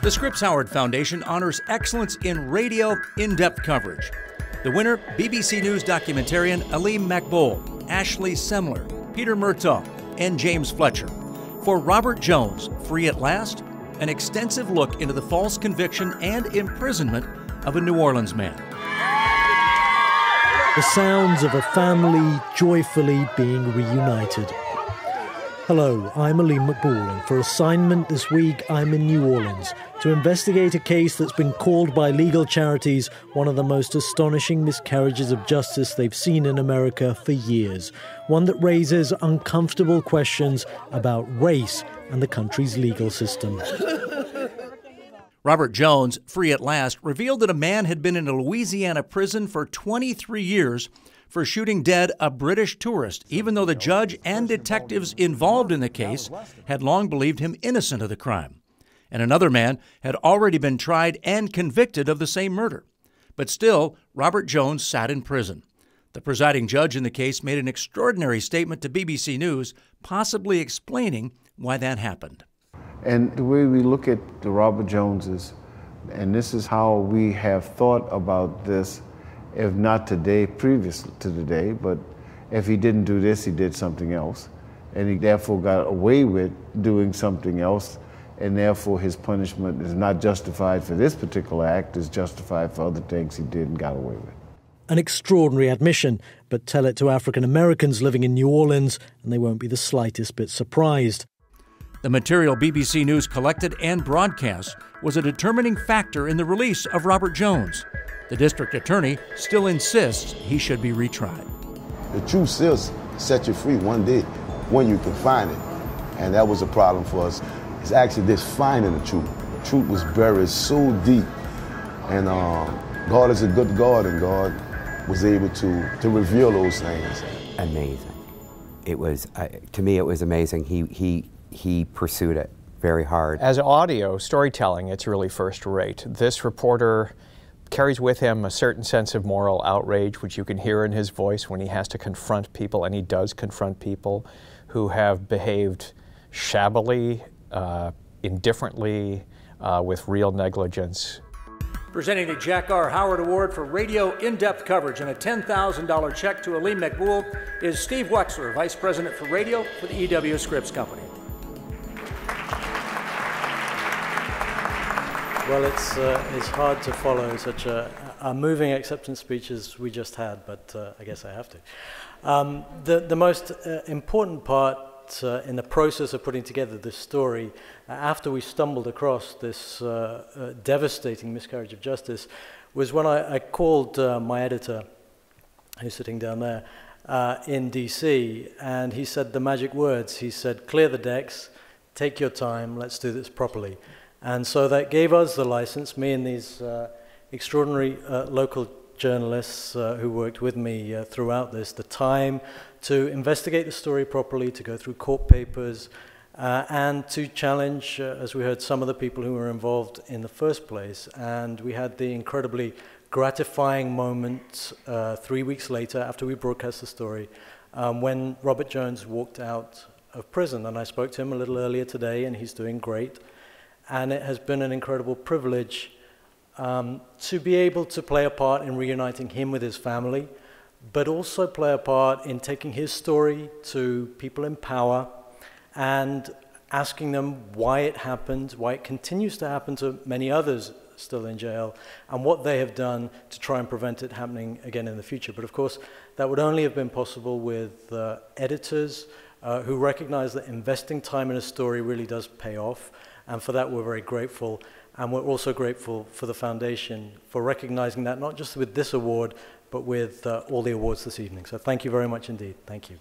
The Scripps Howard Foundation honors excellence in radio in-depth coverage. The winner, BBC News documentarian Aleem Maqbool, Ashley Semler, Peter Murtaugh, and James Fletcher. For Robert Jones, Free at Last, an extensive look into the false conviction and imprisonment of a New Orleans man. The sounds of a family joyfully being reunited. Hello, I'm Aleem Maqbool, and for assignment this week I'm in New Orleans to investigate a case that's been called by legal charities one of the most astonishing miscarriages of justice they've seen in America for years. One that raises uncomfortable questions about race and the country's legal system. Robert Jones, Free at Last, revealed that a man had been in a Louisiana prison for 23 years for shooting dead a British tourist, even though the judge and detectives involved in the case had long believed him innocent of the crime. And another man had already been tried and convicted of the same murder. But still, Robert Jones sat in prison. The presiding judge in the case made an extraordinary statement to BBC News, possibly explaining why that happened. And the way we look at the Robert Joneses, and this is how we have thought about this, if not today, previous to today, but if he didn't do this, he did something else. And he therefore got away with doing something else, and therefore his punishment is not justified for this particular act, is justified for other things he did and got away with. An extraordinary admission, but tell it to African Americans living in New Orleans, and they won't be the slightest bit surprised. The material BBC News collected and broadcast was a determining factor in the release of Robert Jones. The district attorney still insists he should be retried. The truth will set you free one day when you can find it. And that was a problem for us. It's actually just finding the truth. The truth was buried so deep. And God is a good God, and God was able to reveal those things. Amazing. It was, to me, it was amazing. He pursued it very hard. As audio storytelling, it's really first rate. This reporter carries with him a certain sense of moral outrage, which you can hear in his voice when he has to confront people, and he does confront people who have behaved shabbily, indifferently, with real negligence. Presenting the Jack R. Howard Award for radio in-depth coverage and a $10,000 check to Aleem Maqbool is Steve Wexler, Vice President for Radio for the E.W. Scripps Company. Well, it's hard to follow such a moving acceptance speech as we just had, but I guess I have to. The most important part in the process of putting together this story, after we stumbled across this devastating miscarriage of justice, was when I called my editor, who's sitting down there, in DC, and he said the magic words. He said, "Clear the decks, take your time, let's do this properly." And so that gave us the license, me and these extraordinary local journalists who worked with me throughout this, the time to investigate the story properly, to go through court papers, and to challenge, as we heard, some of the people who were involved in the first place. And we had the incredibly gratifying moment 3 weeks later, after we broadcast the story, when Robert Jones walked out of prison. And I spoke to him a little earlier today, and he's doing great. And it has been an incredible privilege to be able to play a part in reuniting him with his family, but also play a part in taking his story to people in power and asking them why it happened, why it continues to happen to many others still in jail, and what they have done to try and prevent it happening again in the future. But of course, that would only have been possible with editors who recognize that investing time in a story really does pay off. And for that, we're very grateful. And we're also grateful for the Foundation for recognizing that, not just with this award, but with all the awards this evening. So thank you very much indeed. Thank you.